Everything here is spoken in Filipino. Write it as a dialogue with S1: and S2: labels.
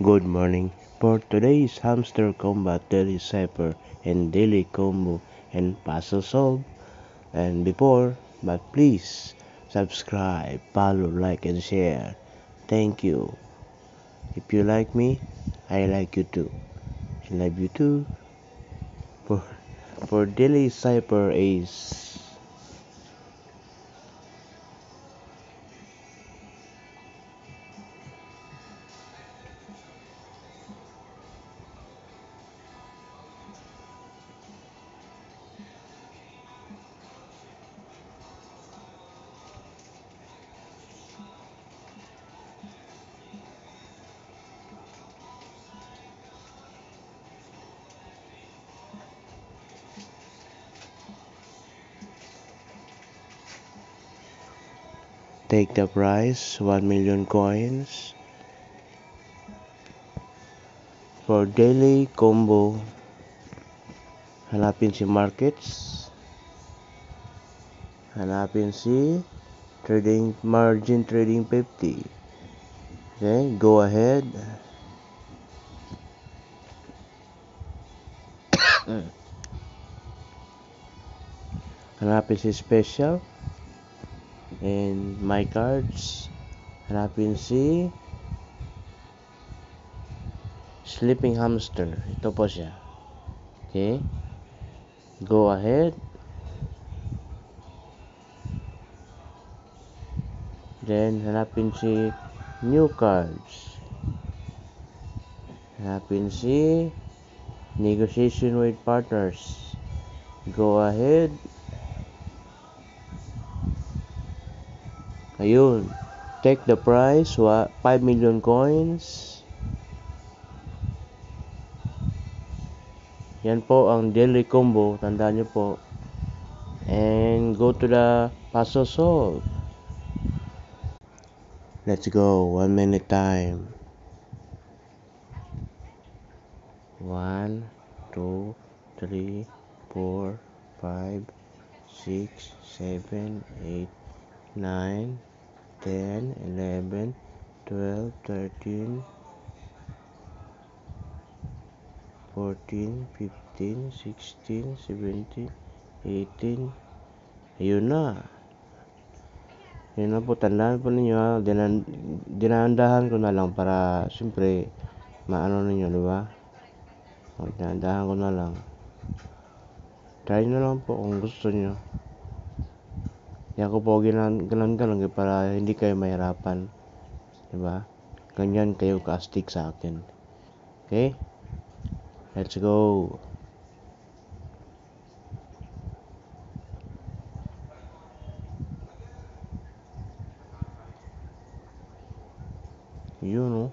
S1: Good morning. For today's Hamster Combat Daily Cipher and Daily Combo and Puzzle Solve. And before, but please subscribe, follow, like, and share. Thank you. If you like me, I like you too. I love you too. For, for Daily Cipher is take the prize 1 million coins. For Daily Combo, hanapin si markets. Hanapin si margin trading 50. Okay, go ahead. Hanapin si special and my cards. Hanapin si sleeping hamster. Ito po siya. Okay, go ahead. Then hanapin si new cards. Hanapin si negotiation with partners. Go ahead. Ayun. Take the prize, 5 million coins. Yan po ang daily combo. Tandaan nyo po. And go to the puzzle solve. Let's go. 1 minute time. 1, 2, 3, 4, 5, 6, 7, 8, 9, 10, 11, 12, 13, 14, 15, 16, 17, 18. Ayun na. Ayun na po. Tandaan po ninyo. Dinahandahan ko na lang para siyempre maano ninyo, di ba? Dinahandahan ko na lang. Try nyo lang po kung gusto nyo. Yan ko po ganun para hindi kayo mahirapan. Diba? Ganyan kayo ka-stick sa akin. Okay? Let's go. Yun, oh.